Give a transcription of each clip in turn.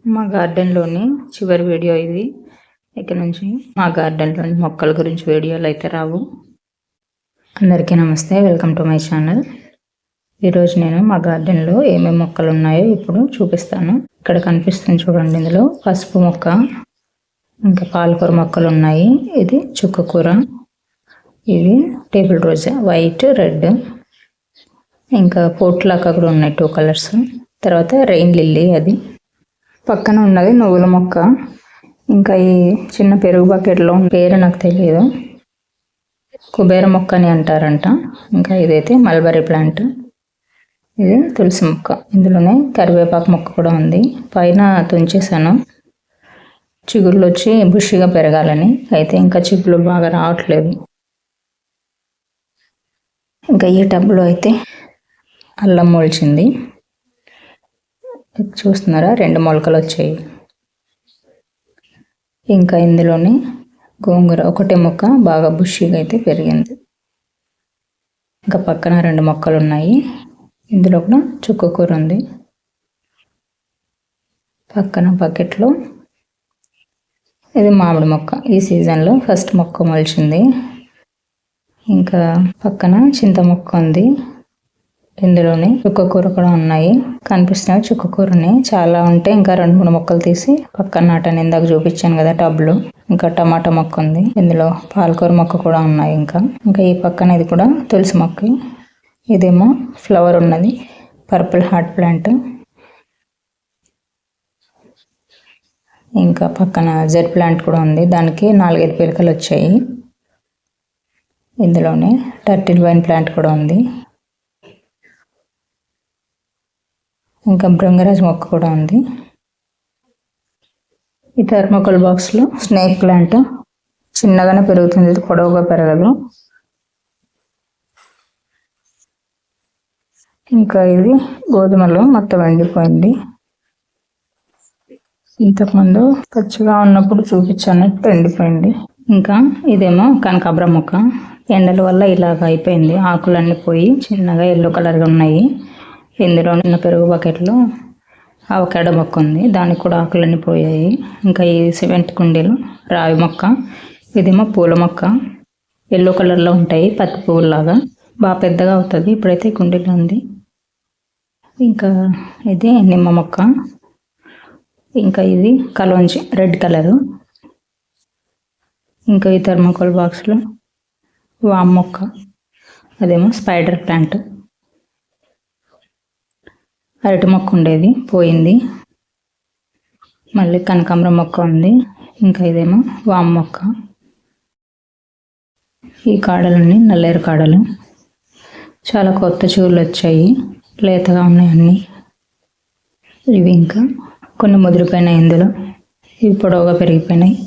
మా గార్డెన్లోని చివరి వీడియో ఇది. ఇక్కడ నుంచి మా గార్డెన్లోని మొక్కల గురించి వీడియోలు అయితే రావు. అందరికీ నమస్తే, వెల్కమ్ టు మై ఛానల్. ఈరోజు నేను మా గార్డెన్లో ఏమేమి మొక్కలు ఉన్నాయో ఇప్పుడు చూపిస్తాను. ఇక్కడ కనిపిస్తుంది చూడండి, ఇందులో పసుపు మొక్క, ఇంకా పాలకూర మొక్కలు ఉన్నాయి. ఇది చుక్కకూర, ఇది టేబుల్ రోజా, వైట్ రెడ్, ఇంకా పోట్లాక కూడా ఉన్నాయి 2 కలర్స్. తర్వాత రెయిన్ లిల్లీ, అది పక్కన ఉన్నది నువ్వుల మొక్క. ఇంకా ఈ చిన్న పెరుగు బకెట్లో పేరు నాకు తెలియదు, కుబేర మొక్క అని అంటారంట. ఇంకా ఇదైతే మల్బరీ ప్లాంట్, ఇది తులసి మొక్క. ఇందులోనే కరివేపాకు మొక్క కూడా ఉంది. పైన తుంచేసాను చిగుళ్ళు వచ్చి బుషిగా పెరగాలని. అయితే ఇంకా చిగుళ్ళు బాగా రావట్లేదు. ఇంకా ఈ టబ్లో అయితే అల్లం మొలిచింది, చూస్తున్నారా, 2 మొలకలు వచ్చాయి. ఇంకా ఇందులోనే గోంగూర ఒకటే మొక్క బాగా బుషిగా అయితే పెరిగింది. ఇంకా పక్కన 2 మొక్కలు ఉన్నాయి. ఇందులో కూడా చుక్కకూర ఉంది. పక్కన బకెట్లో ఇది మామిడి మొక్క, ఈ సీజన్లో ఫస్ట్ మొక్క మొలిచింది. ఇంకా పక్కన చింత మొక్క ఉంది. ఇందులోనే చుక్కకూర కూడా ఉన్నాయి, కనిపిస్తున్నాయి. చుక్కకూరని చాలా ఉంటే ఇంకా 2-3 మొక్కలు తీసి పక్కన నాటాను. ఇందాక చూపించాను కదా టబ్లో. ఇంకా టమాటా మొక్క ఉంది, ఇందులో పాలకూర మొక్క కూడా ఉన్నాయి. ఇంకా ఈ పక్కన ఇది కూడా తులసి మొక్క. ఇదేమో ఫ్లవర్ ఉన్నది, పర్పుల్ హార్ట్ ప్లాంట్. ఇంకా పక్కన జెడ్ ప్లాంట్ కూడా ఉంది, దానికి 4-5 పిలకలు వచ్చాయి. ఇందులోనే టర్టిల్ వైన్ ప్లాంట్ కూడా ఉంది. ఇంకా భృంగరాజ్ మొక్క కూడా ఉంది. ఈ థర్మోకోల్ బాక్స్లో స్నేక్ ప్లాంట్ చిన్నగానే పెరుగుతుంది, ఇది పొడవుగా పెరగదు. ఇంకా ఇది గోధుమలు మొత్తం ఎండిపోయింది. ఇంతకుముందు పచ్చిగా ఉన్నప్పుడు చూపించాను, ఎండిపోయింది. ఇంకా ఇదేమో కనకాంబరం మొక్క. ఎండల వల్ల ఇలాగ అయిపోయింది, ఆకులన్నీ పోయి చిన్నగా ఎల్లో కలర్గా ఉన్నాయి. ఇందులో ఉన్న పెరుగు బకెట్లో అవకాడో మొక్క ఉంది, దానికి కూడా ఆకులన్నీ పోయాయి. ఇంకా ఈ సిమెంట్ కుండీలు రావి మొక్క. ఇదేమో పూల మొక్క, ఎల్లో కలర్లో ఉంటాయి పత్తి పువ్వులాగా, బాగా పెద్దగా అవుతుంది. ఇప్పుడైతే కుండీలో ఉంది. ఇంకా ఇది నిమ్మ మొక్క. ఇంకా ఇది కలోంజి, రెడ్ కలరు. ఇంకా ఈ థర్మోకోల్ బాక్స్లో వామ్ మొక్క, అదేమో స్పైడర్ ప్లాంట్. అరటి మొక్క ఉండేది పోయింది. మళ్ళీ కనకాంబరం మొక్క ఉంది. ఇంకా ఇదేమో వామ్ మొక్క. ఈ కాడలన్నీ నల్లేరు కాడలు, చాలా కొత్త చూర్లు వచ్చాయి, లేతగా ఉన్నాయి అన్నీ. ఇవి ఇంకా కొన్ని ముదిరిపోయినాయి, ఇందులో ఇవి పొడవుగా పెరిగిపోయినాయి.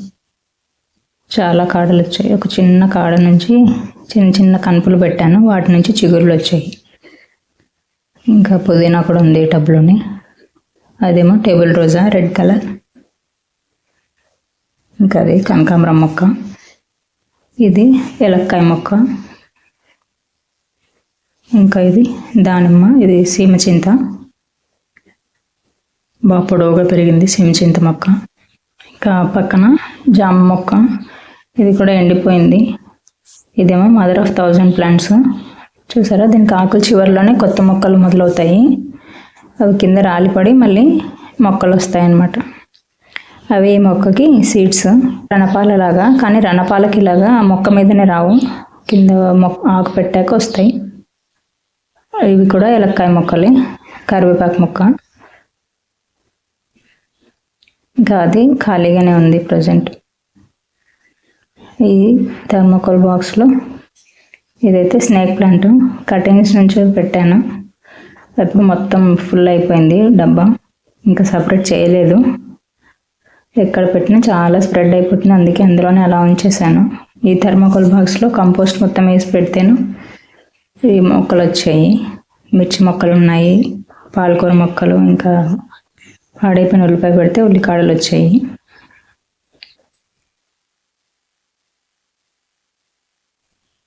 చాలా కాడలు వచ్చాయి. ఒక చిన్న కాడ నుంచి చిన్న చిన్న కనుపులు పెట్టాను, వాటి నుంచి చిగుర్లు వచ్చాయి. ఇంకా పుదీనా కూడా ఉంది ఈ టబ్లోని. అదేమో టేబుల్ రోజా, రెడ్ కలర్. ఇంకా అది కనకాంబరం మొక్క. ఇది ఏలక్కాయ మొక్క. ఇంకా ఇది దానిమ్మ, ఇది సీమ చింత, బాగా పొడవుగా పెరిగింది సీమ చింత మొక్క. ఇంకా పక్కన జామ మొక్క, ఇది కూడా ఎండిపోయింది. ఇదేమో మదర్ ఆఫ్ 1000 ప్లాంట్స్. చూసారా, దీనికి ఆకులు చివరిలోనే కొత్త మొక్కలు మొదలవుతాయి. అవి కింద రాలిపడి మళ్ళీ మొక్కలు వస్తాయి అన్నమాట. అవి ఈ మొక్కకి సీడ్స్ రణపాలలాగా, కానీ రణపాలకి ఇలాగా మొక్క మీదనే రావు, కింద ఆకు పెట్టాక వస్తాయి. ఇవి కూడా ఏలక్కాయ మొక్కలే. కరివేపాకు మొక్క. ఇంకా అది ఖాళీగానే ఉంది ప్రజెంట్. ఈ థర్మోకోల్ బాక్స్లో ఇదైతే స్నేక్ ప్లాంట్, కటింగ్స్ నుంచి పెట్టాను. ఇప్పుడు మొత్తం ఫుల్ అయిపోయింది డబ్బా, ఇంకా సపరేట్ చేయలేదు. ఎక్కడ పెట్టినా చాలా స్ప్రెడ్ అయిపోతుంది, అందుకే అందులోనే అలా ఉంచేసాను. ఈ థర్మోకోల్ బాక్స్లో కంపోస్ట్ మొత్తం వేసి పెడితేను ఈ మొక్కలు వచ్చాయి. మిర్చి మొక్కలు ఉన్నాయి, పాలకూర మొక్కలు, ఇంకా పాడైపోయిన ఉల్లిపాయ పెడితే ఉల్లికాడలు వచ్చాయి.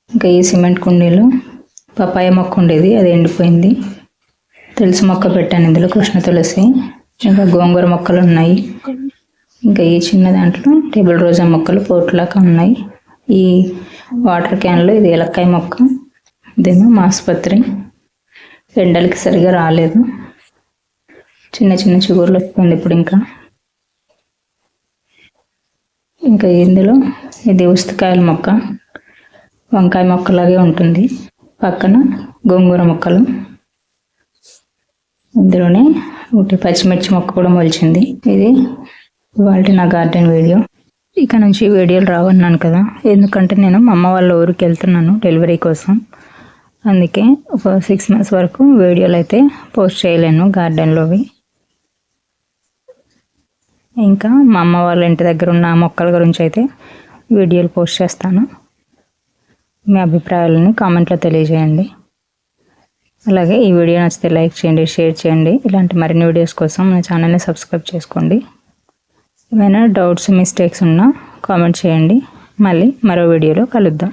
ఇంకా ఈ సిమెంట్ కుండీలో పపాయ మొక్క ఉండేది, అది ఎండిపోయింది. తులసి మొక్క పెట్టాను, ఇందులో కృష్ణ తులసి. ఇంకా గోంగూర మొక్కలు ఉన్నాయి. ఇంకా ఈ చిన్న దాంట్లో టేబుల్ రోజా మొక్కలు పోట్లాగా ఉన్నాయి. ఈ వాటర్ క్యాన్లో ఇది ఏలక్కాయ మొక్క, ఇదేమో మాసుపత్రి. ఎండలకి సరిగా రాలేదు, చిన్న చిన్న చిగుర్లు వస్తుంది ఇప్పుడు. ఇంకా ఇందులో ఇది ఉస్తకాయల మొక్క, వంకాయ మొక్కలాగే ఉంటుంది. పక్కన గోంగూర మొక్కలు, ఇందులోనే ఒకటి పచ్చిమిర్చి మొక్క కూడా మొలిచింది. ఇది ఇవాళ నా గార్డెన్ వీడియో. ఇక నుంచి వీడియోలు రావన్నాను కదా, ఎందుకంటే నేను మా అమ్మ వాళ్ళ ఊరికి వెళ్తున్నాను డెలివరీ కోసం. అందుకే ఒక 6 months వరకు వీడియోలు అయితే పోస్ట్ చేయలేను గార్డెన్లోవి. ఇంకా మా అమ్మ వాళ్ళ ఇంటి దగ్గర ఉన్న మొక్కల గురించి అయితే వీడియోలు పోస్ట్ చేస్తాను. మీ అభిప్రాయాలని కామెంట్లో తెలియజేయండి. అలాగే ఈ వీడియో నచ్చితే లైక్ చేయండి, షేర్ చేయండి. ఇలాంటి మరిన్ని వీడియోస్ కోసం నా ఛానల్ని సబ్స్క్రైబ్ చేసుకోండి. ఏమైనా డౌట్స్, మిస్టేక్స్ ఉన్నా కామెంట్ చేయండి. మళ్ళీ మరో వీడియోలో కలుద్దాం.